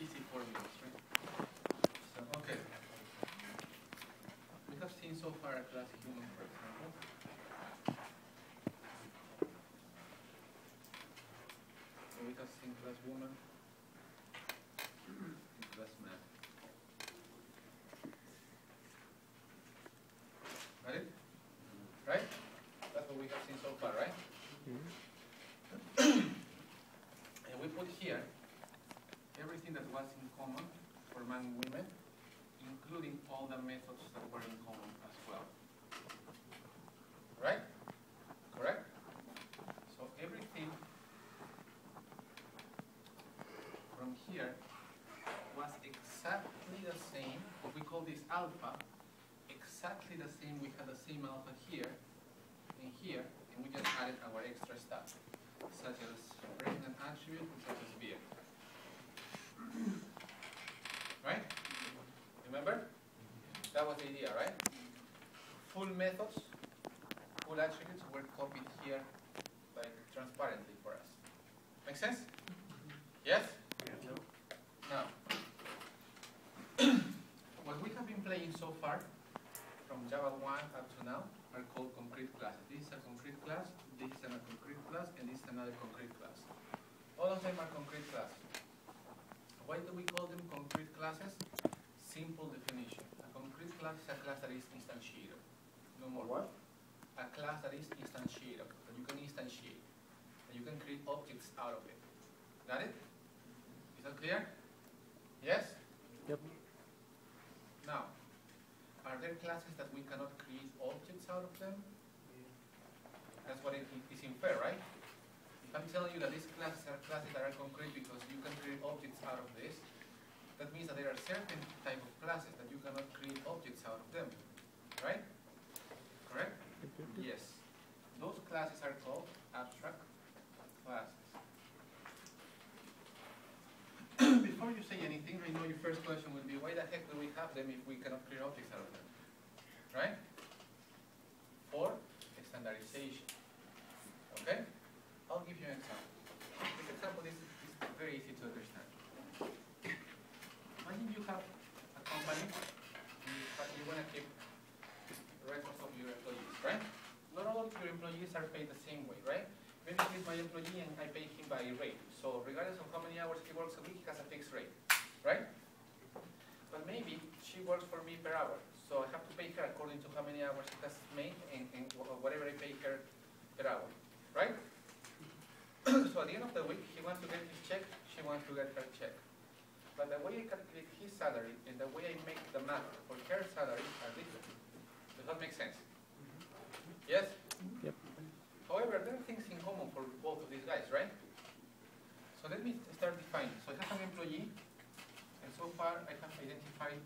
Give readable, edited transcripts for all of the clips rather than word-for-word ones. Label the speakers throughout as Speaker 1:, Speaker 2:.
Speaker 1: Easy formulas, right? So, okay. We have seen so far a class human, for example. So we have seen class woman and class man. Got it? Right? That's what we have seen so far, right? And we put here everything that was in common for man and women, including all the methods that were in common as well. Right? Correct? So everything from here was exactly the same. What we call this alpha, exactly the same. We had the same alpha here and here, and we just added our extra stuff, such as bring an attribute and such as beer. Right? Remember? That was the idea, right? Full methods, full attributes were copied here, like transparently for us. Make sense? Yes?
Speaker 2: No.
Speaker 1: Now, what we have been playing so far, from Java 1 up to now, are called concrete classes. This is a concrete class, this is a concrete class, and this is another concrete class. All of them are concrete classes. Why do we call them concrete classes? Simple definition. A concrete class is a class that is instantiated. No more.
Speaker 2: What?
Speaker 1: A class that is instantiated, that you can instantiate, that you can create objects out of it. Got it? Is that clear? Yes?
Speaker 2: Yep.
Speaker 1: Now, are there classes that we cannot create objects out of them? That's what it is infer, right? If I'm telling you that these classes are classes that are concrete because you can create objects out of this, that means that there are certain type of classes that you cannot create objects out of them. Right? Correct? Yes. Those classes are called abstract classes. Before you say anything, I know your first question will be, why the heck do we have them if we cannot create objects out of them? Right? For standardization. Okay? I'll give you an example. This example is very easy to understand. Imagine you have a company, but you want to keep records of your employees, right? Not all of your employees are paid the same way, right? Maybe he's my employee and I pay him by rate. So regardless of how many hours he works a week, he has a fixed rate, right? But maybe she works for me per hour. So I have to pay her according to how many hours she has made and whatever I pay her per hour, right? So at the end of the week, he wants to get his check, she wants to get her check. But the way I calculate his salary and the way I make the math for her salary are different. Does that make sense? Yes?
Speaker 2: Yep.
Speaker 1: However, there are things in common for both of these guys, right? So let me start defining. So I have an employee, and so far I have identified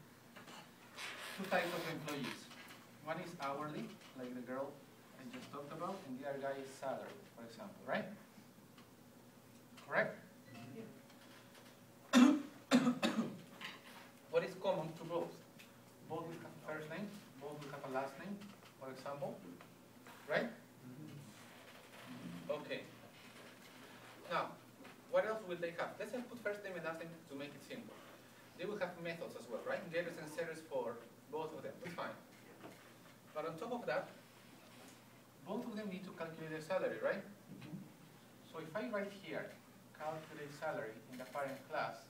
Speaker 1: two types of employees. One is hourly, like the girl I just talked about, and the other guy is salary, for example, right? Correct? What is common to both? Both will have a first name, both will have a last name, for example, right? Okay. Now, what else will they have? Let's just put first name and last name to make it simple. They will have methods as well, right? Getters and setters for both of them. That's fine. But on top of that, both of them need to calculate their salary, right? So if I write here, calculate salary in the parent class,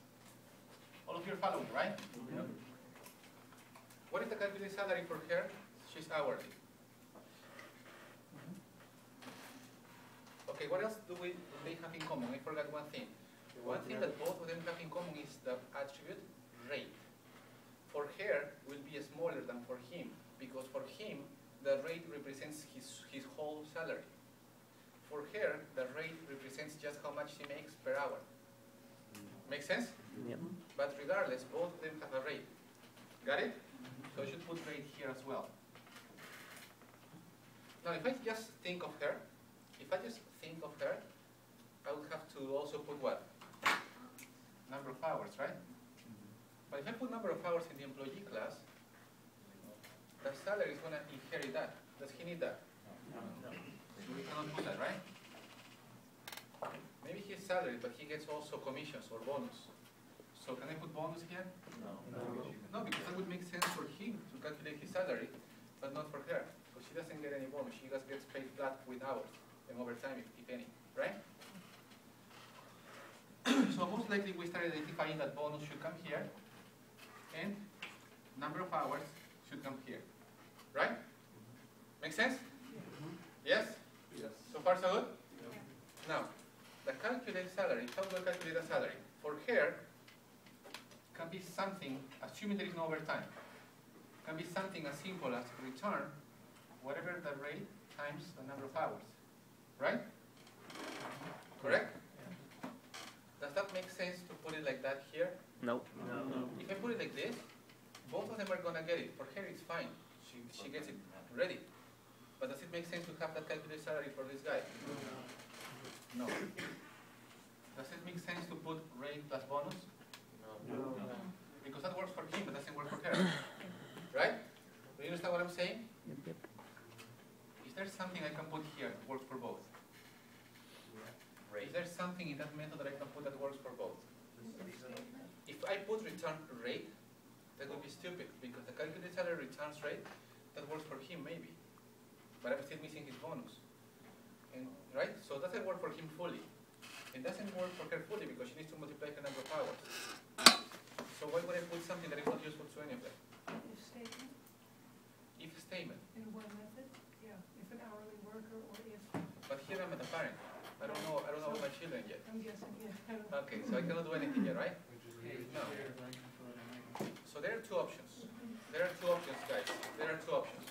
Speaker 1: all of you are following, right?
Speaker 2: Yep.
Speaker 1: What is the calculated salary for her? She's hourly. Okay, what else do they have in common? I forgot one thing. One thing that both of them have in common is the attribute rate. For her will be smaller than for him, because for him the rate represents his whole salary. For her, the rate represents just how much she makes per hour. Make sense?
Speaker 2: Yep.
Speaker 1: But regardless, both of them have a rate. Got it? So I should put rate here as well. Now, if I just think of her, I would have to also put what? Number of hours, right? But if I put number of hours in the employee class, the salary is going to inherit that. Does he need that?
Speaker 2: No.
Speaker 1: So we cannot put that, right? Maybe he's salary, but he gets also commissions or bonus. So can I put bonus here?
Speaker 2: No.
Speaker 1: No, because that would make sense for him to calculate his salary, but not for her. Because she doesn't get any bonus. She just gets paid flat with hours and overtime, if any, right? So most likely we start identifying that bonus should come here, and number of hours should come here, right? Make sense? Yes?
Speaker 2: Yes.
Speaker 1: So far so good? Now, the calculate salary, how do I calculate the salary? For her, can be something, assuming there is no overtime, can be something as simple as return whatever the rate times the number of hours, right? Correct? Does that make sense to put it like that here?
Speaker 3: No.
Speaker 1: If I put it like this, both of them are going to get it. For her, it's fine. She gets it ready. But does it make sense to have that calculated salary for this guy? No. Does it make sense to put rate plus bonus?
Speaker 2: No.
Speaker 1: Because that works for him, but doesn't work for her. Right? Do you understand what I'm saying?
Speaker 3: Yep.
Speaker 1: Is there something I can put here that works for both? Is there something in that method that I can put that works for both? If I put return rate, that would be stupid, because the calculated salary returns rate, that works for him maybe. But I'm still missing his bonus. And, right? So it doesn't work for him fully. It doesn't work for her fully because she needs to multiply her number of hours. So why would I put something that is not useful to any of them?
Speaker 4: If statement,
Speaker 1: If statement.
Speaker 4: in one method, yeah, if an hourly worker or if,
Speaker 1: But here I'm at the parent. I don't know my children yet.
Speaker 4: I'm guessing, yeah, I don't know.
Speaker 1: Okay, so I cannot do anything yet, right? No. So there are two options. There are two options, guys. There are two options.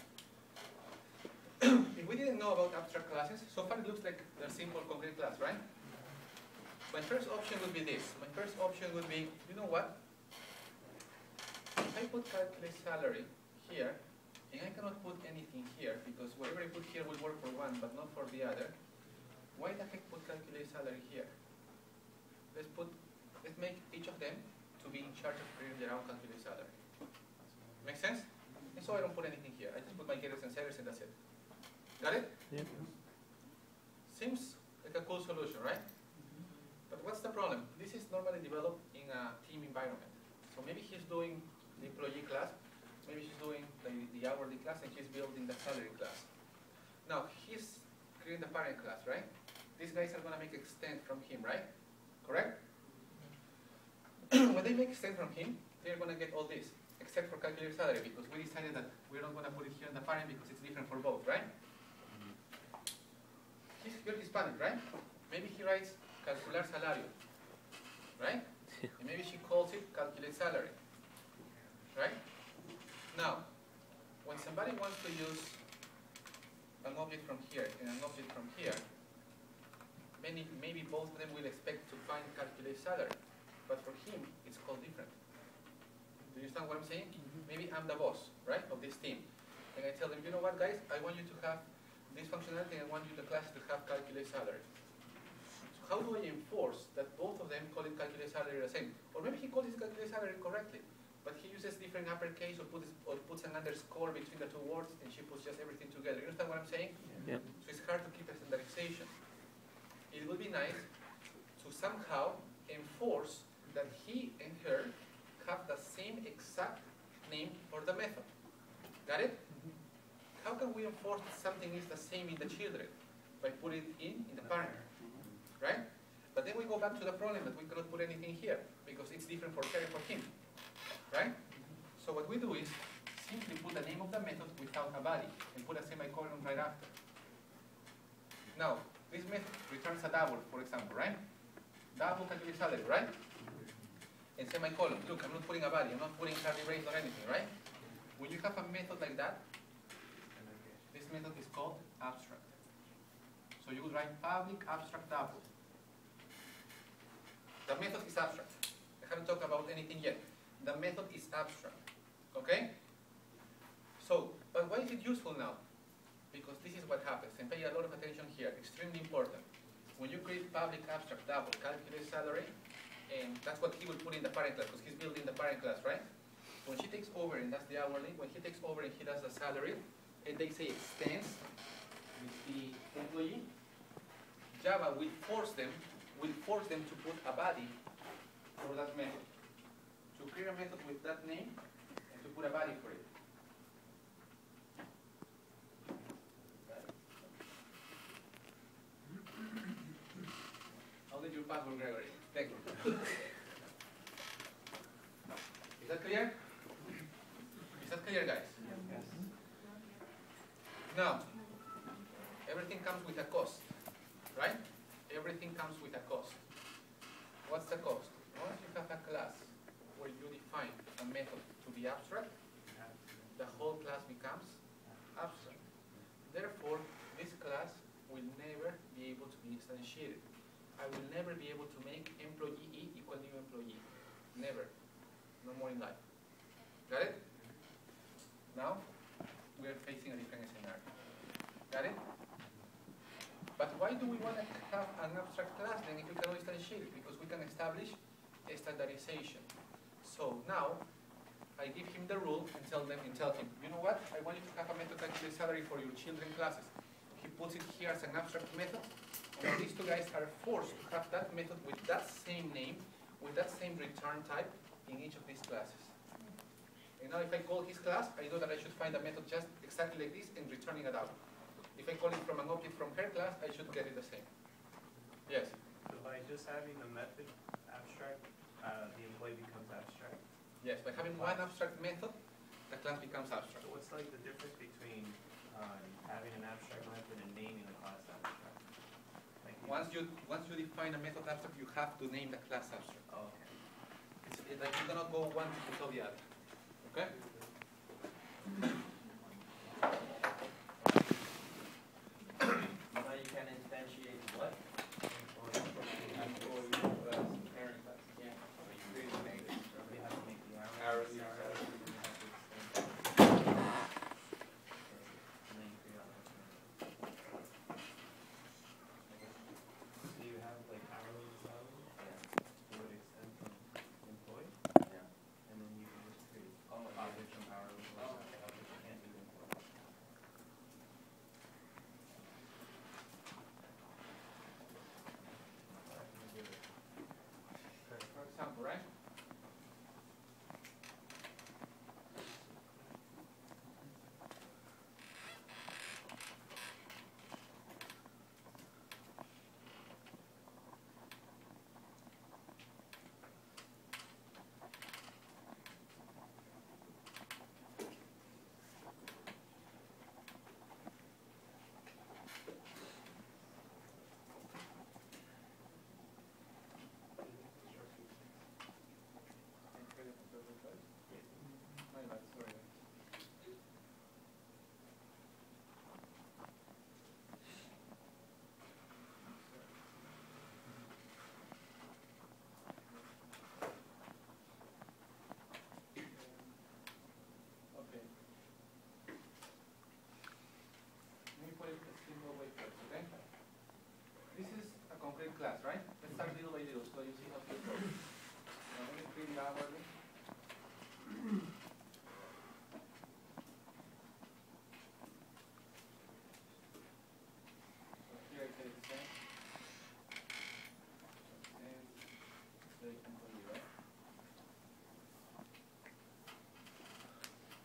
Speaker 1: If we didn't know about abstract classes, so far it looks like they're simple concrete class, right? My first option would be this. My first option would be, you know what? If I put calculate salary here, and I cannot put anything here, because whatever I put here will work for one, but not for the other, why the heck put calculate salary here? Let's make each of them to be in charge of creating their own calculate salary. Make sense? And so I don't put anything here. I just put my getters and setters and that's it. Got it?
Speaker 3: Yep.
Speaker 1: Seems like a cool solution, right? But what's the problem? This is normally developed in a team environment. So maybe he's doing the employee class, maybe she's doing the hourly class, and he's building the salary class. Now, he's creating the parent class, right? These guys are going to make extend from him, right? Correct? When they make extend from him, they're going to get all this, except for calculated salary, because we decided that we're not going to put it here in the parent because it's different for both, right? You're Hispanic, right? Maybe he writes calcular salario, right? And maybe she calls it calculate salary, right? Now, when somebody wants to use an object from here and an object from here, maybe both of them will expect to find calculate salary, but for him, it's called different. Do you understand what I'm saying? Maybe I'm the boss, right, of this team. And I tell them, you know what, guys, I want you to have this functionality and I want you the class to have calculate salary. So how do I enforce that both of them call it calculate salary the same? Or maybe he calls it calculate salary correctly, but he uses different uppercase or puts an underscore between the two words and she puts just everything together. You understand what I'm saying?
Speaker 3: Yeah.
Speaker 1: So it's hard to keep a standardization. It would be nice to somehow enforce that he and her have the same exact name for the method. Got it? How can we enforce that something is the same in the children? By putting it in the parent, right? But then we go back to the problem that we cannot put anything here because it's different for her and for him, right? So what we do is simply put the name of the method without a body and put a semicolon right after. Now, this method returns a double, for example, right? Double calculate salary, right? And semicolon. Look, I'm not putting a body, I'm not putting curly brace or anything, right? When you have a method like that, this method is called abstract. So you would write public abstract double. The method is abstract. I haven't talked about anything yet. The method is abstract. Okay? So, but why is it useful now? Because this is what happens, and pay a lot of attention here, extremely important. When you create public abstract double, calculate salary, and that's what he will put in the parent class, because he's building the parent class, right? When she takes over, and that's the hourly, when he takes over and he does the salary, and they say extends with the employee, Java will force them to put a body for that method. To create a method with that name and to put a body for it. How did you pass, Gregory? Thank you. Is that clear? Is that clear, guys?
Speaker 2: Yes.
Speaker 1: Now, everything comes with a cost, right? Everything comes with a cost. What's the cost? Once you have a class where you define a method to be abstract, the whole class becomes abstract. Therefore, this class will never be able to be instantiated. I will never be able to make employee E equal new employee. Never. No more in life. Got it? Now, we are facing a different scenario. Got it? But why do we want to have an abstract class then if we can instantiate it? Because we can establish a standardization. So now, I give him the rule and tell him, you know what? I want you to have a method calculate salary for your children classes. He puts it here as an abstract method. And now these two guys are forced to have that method with that same name, with that same return type in each of these classes. And now if I call his class, I know that I should find a method just exactly like this and returning it out. If I call it from an object from her class, I should get it the same. Yes?
Speaker 2: So by just having the method abstract, the employee becomes abstract?
Speaker 1: Yes, by having one abstract method, the class becomes abstract.
Speaker 2: So what's like the difference between having an abstract method and naming the class abstract? Like
Speaker 1: Once you define a method abstract, you have to name the class abstract.
Speaker 2: Oh, okay.
Speaker 1: It's like you cannot go one without the other. Okay?
Speaker 3: Now you can instantiate what? Parent class. Yeah.
Speaker 2: We have to make the
Speaker 1: Hourly.
Speaker 2: And then you figure out what so you have like hourly salary? Yeah. It would extend from employee?
Speaker 3: Yeah.
Speaker 2: And then you can just create
Speaker 3: Oh,
Speaker 2: objects from hourly to which you can't do employee.
Speaker 1: For example, right? My bad, sorry. Okay. Let me put it a simple way first, okay? This is a concrete class, right? Let's start little by little so you see how it goes. Now let me create the hourly. So here I say the same. And say employee, right?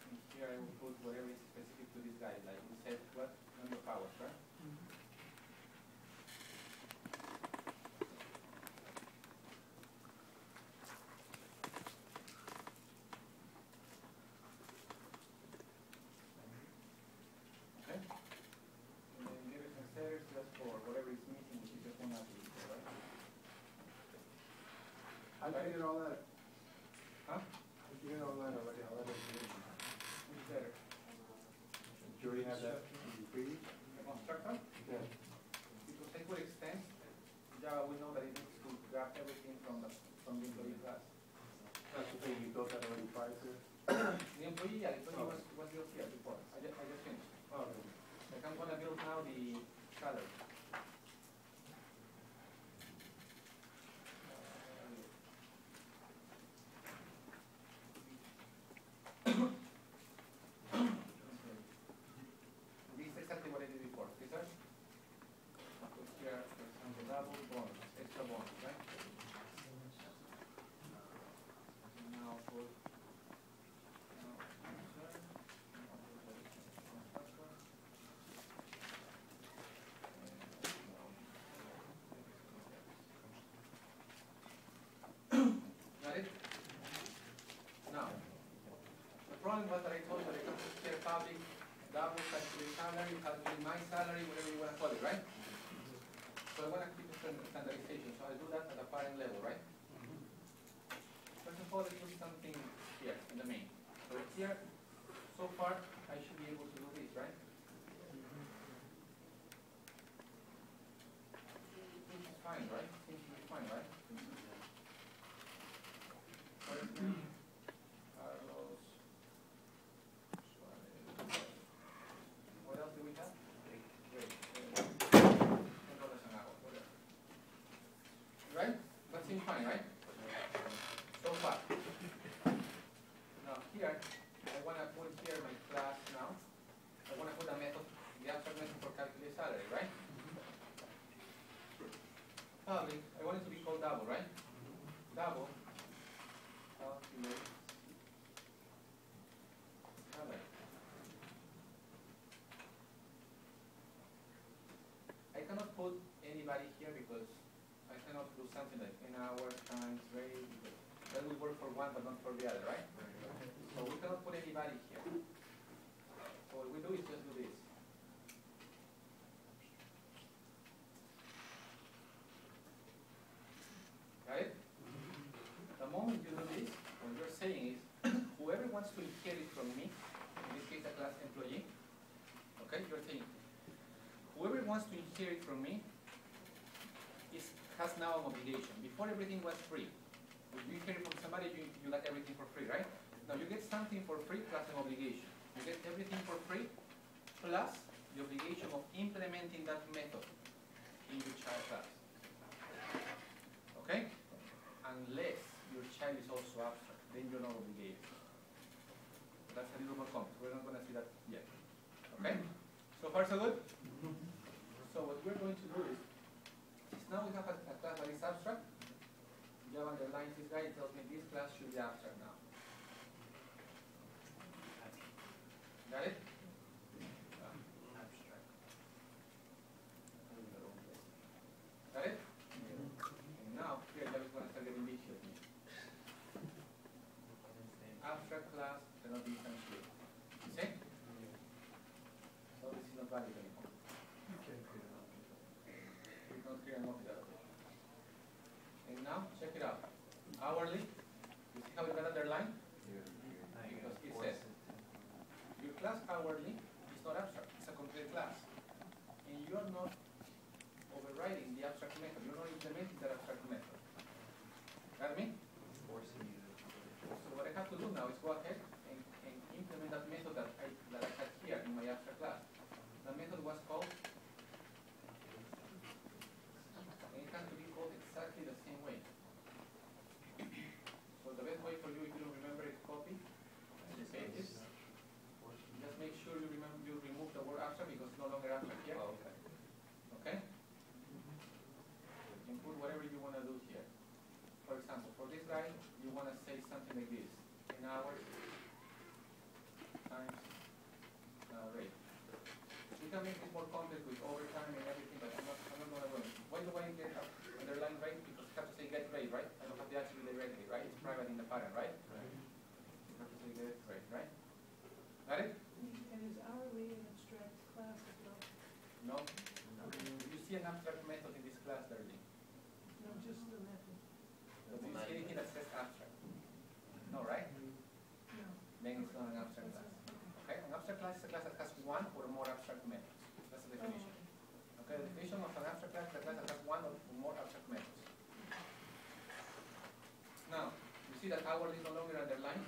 Speaker 1: And here I will put whatever is specific to this guy, like we said, what number of hours, right? Okay? And then letters and setters just for whatever is missing, which is just one attribute, right?
Speaker 5: How'd you get all that?
Speaker 1: Huh?
Speaker 5: How'd you get all that already? All that information?
Speaker 1: Which letter?
Speaker 5: Do you already have that in the previous?
Speaker 1: The constructor?
Speaker 5: Yeah.
Speaker 1: Because they could extend, Java, we know that it needs to grab everything from the employee class.
Speaker 5: That's the thing, you built that already prior to?
Speaker 1: The employee, yeah, the employee was built here before. I just finished.
Speaker 5: Oh, okay.
Speaker 1: Like I'm gonna build now the salary. This is exactly what I did before. This is here, for example. calculate my salary, whatever you want to call it, right? So I want to keep standardization, so I'll do that at a parent level, right? First of all, let's do something here in the main. So here, so far, I should be able to do this, right? This is fine, right? Seems to be fine, right? Carlos Suarez. What else do we have? Great. $10 an hour, whatever. Right? That seems fine, right? So far. Now here, I want to put here my class now. I want to put a method, the abstract method for calculate salary, right? Probably, I want it to be called double, right? Double calculate salary. I cannot put anybody here because I cannot do something like an hour times rate, because that will work for one but not for the other, right? So we cannot put anybody here. So what we do is just do this. Got it? The moment you do this, what you're saying is, whoever wants to inherit from me, in this case a class employee, okay, you're saying, whoever wants to inherit from me has now an obligation. Before everything was free. If you inherit from somebody, you got everything for free, right? Now you get something for free plus an obligation. You get everything for free plus the obligation of implementing that method in your child class. Okay? Unless your child is also abstract, then you're not obligated. That's a little more complex. We're not going to see that yet. Okay? So far so good? So what we're going to do is, now we have a class that is abstract. Java underlines this guy, it tells me this class should be abstract now. Got it?
Speaker 2: Abstract.
Speaker 1: Got it? And now, here Java is going to start getting vicious. Abstract class cannot be instantiated. You see? So this is not valid anymore. Not clear enough that. And now, check it out. Hourly, you see how it got underlined? Because it says, your class hourly is not abstract, it's a complete class. And you're not overriding the abstract method, you're not implementing that abstract method. Got me?
Speaker 2: Forcing you to.
Speaker 1: So what I have to do now is go ahead and implement that method that I had here in my abstract class. The method was called, it has to be called exactly the same way. So the best way for you, if you don't remember it, copy and paste it. Just make sure you remove the word abstract because it's no longer abstract here.
Speaker 2: Oh, okay.
Speaker 1: Okay? And put whatever you want to do here. For example, for this guy, you want to say something like this: an hour times rate. You can make this more complex with overtime and everything, but I'm not going to go. Why do I get underline rate? Because I have to say get rate, right? I don't have to actually directly, right? It's private in the parent, right?
Speaker 2: Right.
Speaker 1: You have to say get rate, right? Got it?
Speaker 4: And is hourly an abstract class as well?
Speaker 1: No? You see an abstract method in this class, Darlene?
Speaker 4: No, just the method.
Speaker 1: But do you see anything that says abstract? No, right?
Speaker 4: No.
Speaker 1: Then it's not an abstract class. Okay? An abstract class is a class that has one or more abstract methods. That's the definition. Okay, the definition of an abstract class is a class that has one or more abstract methods. Now, you see that hourly is no longer underlined?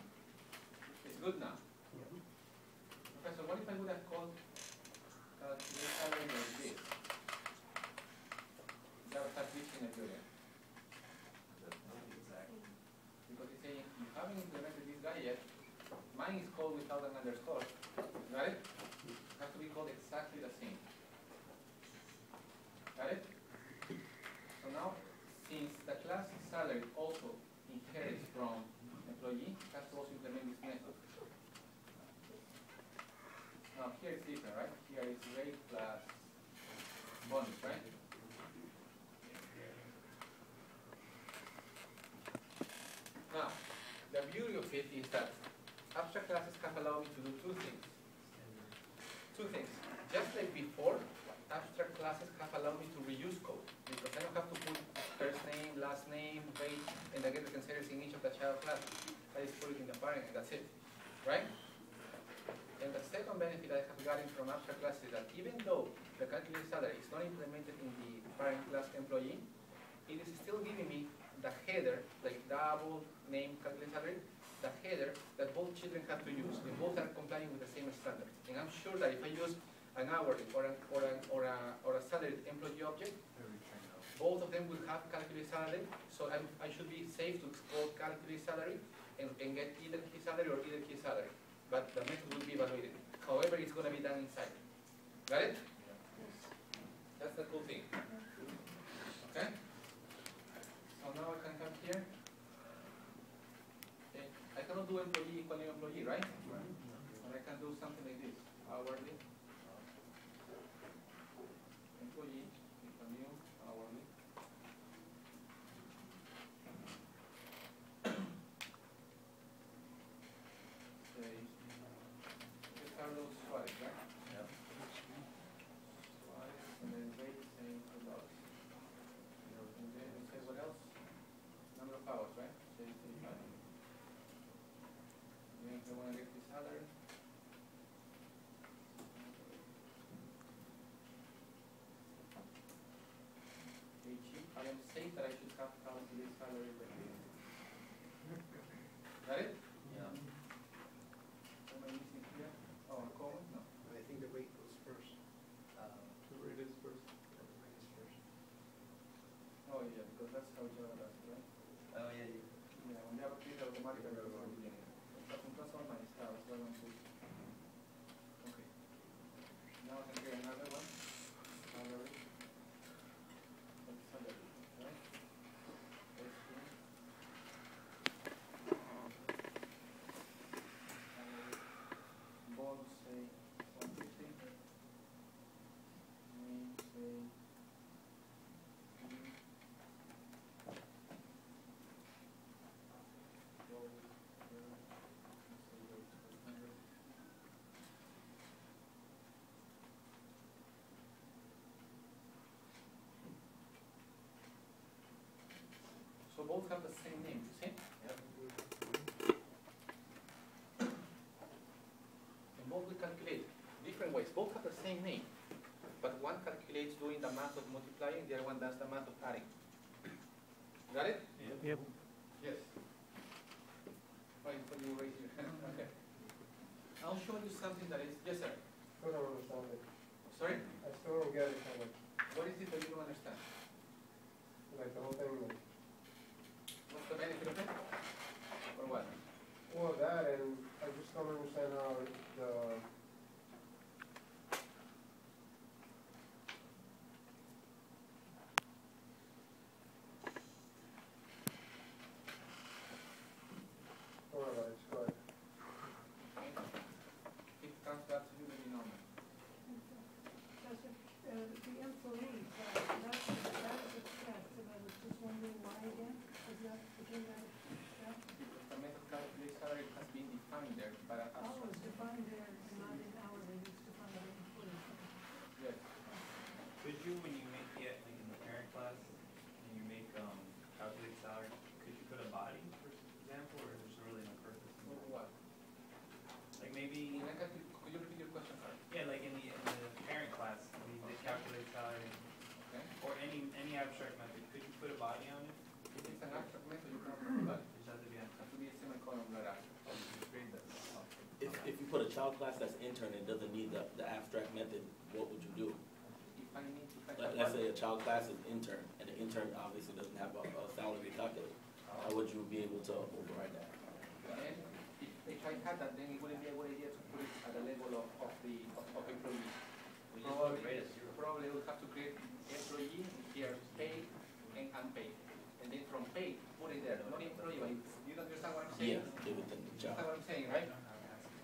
Speaker 1: It's good now. Okay, so what if I would have called calculate salary like this? That would have reached in a period.
Speaker 2: Exactly.
Speaker 1: Because it's saying, you haven't implemented this guy yet, mine is called without an underscore. Got it? It has to be called exactly the same. Got it? So now, since the class salary also inherits from employee, it has to also implement this method. Now here it's different, right? Here it's rate plus bonus, right? Now, the beauty of it is that abstract classes have allowed me to do two things. Two things. Just like before, of the child class. I just put it in the parent and that's it, right? And the second benefit I have gotten from abstract class is that even though the calculated salary is not implemented in the parent class employee, it is still giving me the header, like double name calculated salary, the header that both children have to use, and both are complying with the same standard. And I'm sure that if I use an hourly or a salaried employee object, both of them will have calculated salary, so I should be safe to export calculated salary and get either his salary or either his salary. But the method will be evaluated. However, it's going to be done inside. Got it? That's the cool thing. Okay? So now I can come here. Okay. I cannot do employee equal new employee, right? But I can do something like this. Hourly. Employee equal new hourly. Say, it's Carlos Suarez, right?
Speaker 3: Yep.
Speaker 1: Suarez, and then rate say $2. And then we say what else? Number of hours, right? Say 35. Then if I want to get the salary. I am safe that I should have calculated salary by the Got it?
Speaker 3: Yeah.
Speaker 1: Am I missing here? Oh, a comma? No.
Speaker 5: I think the rate goes first. The rate is first.
Speaker 1: Oh, yeah, because that's how Java does it, right?
Speaker 3: Oh, yeah, you.
Speaker 1: Yeah, when Java treats it automatically at the beginning. That's all my style, so I want to. Okay. Now I can get another one. Salary. That's salary, right? Bonus say 150. Name say so both have the same name, you see?
Speaker 3: Yep.
Speaker 1: And both we calculate different ways. Both have the same name, but one calculates doing the math of multiplying, the other one does the math of adding. Got it?
Speaker 2: Yep.
Speaker 1: Yes. Fine, for you raise your hand. Okay. I'll show you something that is, yes sir.
Speaker 5: Still don't understand it.
Speaker 1: Sorry?
Speaker 5: I still don't get it, kind of,
Speaker 1: What is it that you don't understand?
Speaker 5: like the whole thing, like,
Speaker 1: What's the benefit of it? Or what?
Speaker 5: well, that, and I just don't understand how the, don't worry about it, just go ahead.
Speaker 1: It comes to absolutely normal.
Speaker 4: Does it, the employee, that's abstract, so I was just wondering why again? Is that, again, that abstract?
Speaker 1: Because the method calculate salary has been defined there by a
Speaker 4: Oh, it's defined there and not in hourly, it's defined in employee.
Speaker 1: Yes.
Speaker 2: Could you, when you make it, like in the parent class, and you make, calculate salary, could you put a body, for example, or is there really no purpose? in
Speaker 1: Or
Speaker 2: that?
Speaker 1: what?
Speaker 2: Like maybe,
Speaker 1: Could you repeat your question, sorry?
Speaker 2: yeah, like in the parent class, when you did calculate salary,
Speaker 1: Okay.
Speaker 2: or any abstract method, could you put a body on it?
Speaker 1: If it's an abstract method, you cannot put that.
Speaker 2: It just has to be
Speaker 1: It has to be a semicolon right after.
Speaker 6: If you put a child class that's intern and doesn't need the abstract method, what would you do?
Speaker 1: If I need to
Speaker 6: Let's say a child class is intern, and the intern obviously doesn't have a salary calculator. How would you be able to override that?
Speaker 1: And if I had that, then it wouldn't be a good idea to put it at the level of employee.
Speaker 3: We just put rate as zero.
Speaker 1: Probably we'll have to create employee, here paid and unpaid. And then from paid, put it there, not employee, but you don't understand what I'm saying?
Speaker 6: Yeah, give it to the
Speaker 1: Understand
Speaker 6: child.
Speaker 1: what I'm saying, right?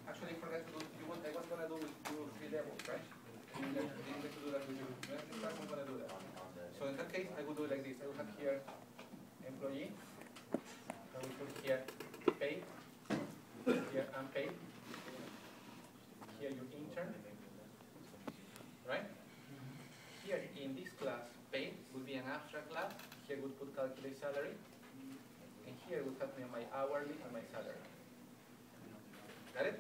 Speaker 1: Actually, forgot to do, I was gonna do with you 3 levels, right? You didn't get to do that with you. Next time I'm gonna do that. So in that case, I would do it like this. I would have here employee. I would put here paid, here unpaid, here your intern, right? Here in this class, paid would be an abstract class. Here would put calculate salary. And here will have me my hourly and my salary. Got it?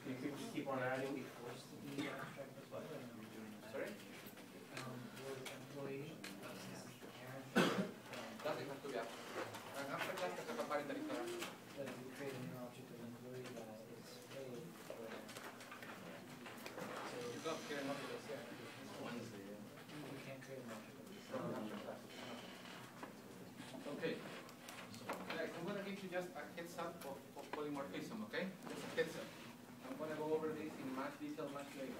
Speaker 5: You could just keep on adding.
Speaker 1: Sorry? Doesn't have to be after. And after class, I have a parental.
Speaker 7: But if you create a new object of employee that is paid for that. So
Speaker 1: You don't care enough to say.
Speaker 7: we can't create an object of
Speaker 1: Okay. Guys, I'm gonna give you just a heads up of polymorphism, okay? Just a heads up. I'm gonna go over this in much detail much later.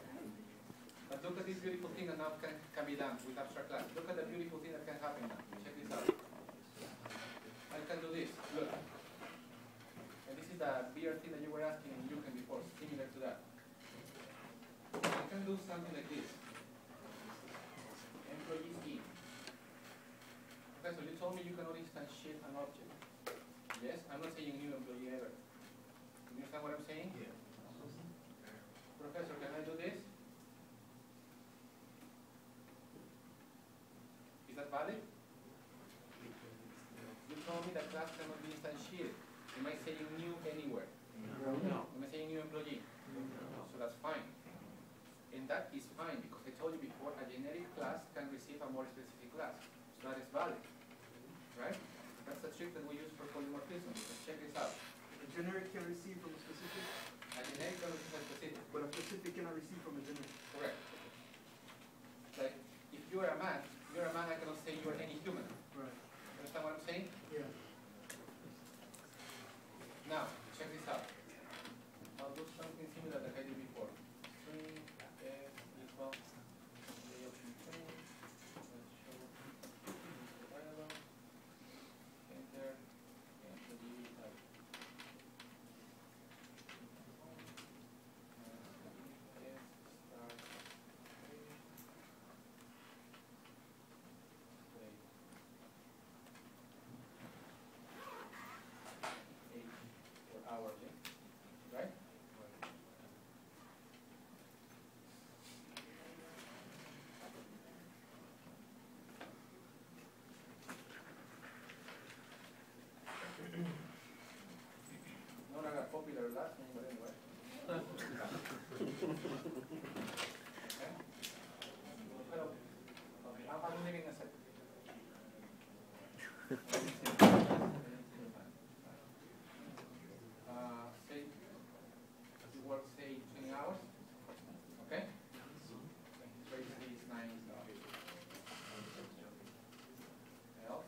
Speaker 1: But look at this beautiful thing that now can be done with abstract class. Look at the beautiful thing that can happen now. Check this out. I can do this. Look. And this is the BRT that you were asking in Yuken before, similar to that. I can do something like this. Employee scheme. Okay, so you told me you can only instantiate an object. Yes, I'm not saying new employee ever. You understand what I'm saying?
Speaker 2: Yeah.
Speaker 1: Professor, can I do this? Is that valid? You told me that class cannot be instantiated. Am I saying new anywhere?
Speaker 5: No.
Speaker 1: Am I saying new employee? So that's fine. And that is fine because I told you before a generic class can receive a more specific class. So that is valid. Right? That's the trick that we use for polymorphism. Let's check this out.
Speaker 8: A generic can receive from a specific,
Speaker 1: A generic can receive a specific.
Speaker 8: but a specific cannot receive from a generic.
Speaker 1: Correct. Like, if you are a man, I cannot say you are any human.
Speaker 8: Right.
Speaker 1: Understand what I'm saying?
Speaker 8: Yeah.
Speaker 1: Now, check this out. I'll do something similar that I did before. String f equal the option string. Let's show the dialog. Enter. Enter the type. F start. For hourly, right? Not a popular last name, but anyway. Okay. Pero, okay, I'm leaving a second. Say, you work, say, 20 hours, okay? His rate is 9 L.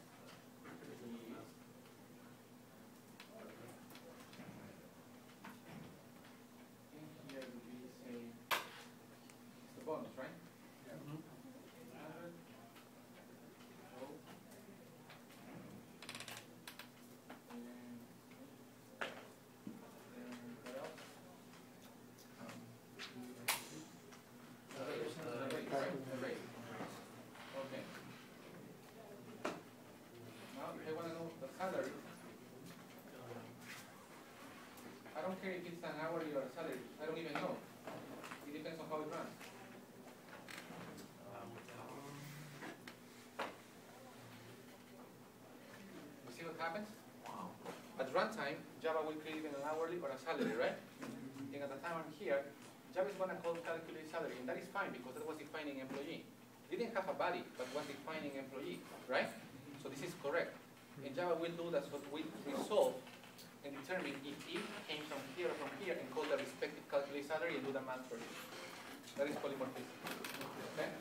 Speaker 1: In here would be, say, it's the bonus, right? 800. So, what else? The rate. Okay. Now, if I want to know the salary, I don't care if it's an hourly or a salary. I don't even know. It depends on how it runs. You see what happens? At runtime, Java will create even an hourly or a salary, right? And at the time I'm here, Java is going to call calculate salary, and that is fine because that was defining employee. It didn't have a body, but was defining employee, right? So this is correct. And Java will do that, so we resolve and determine if it came from here or from here and call the respective calculate salary and do the math for it. That is polymorphism. Okay?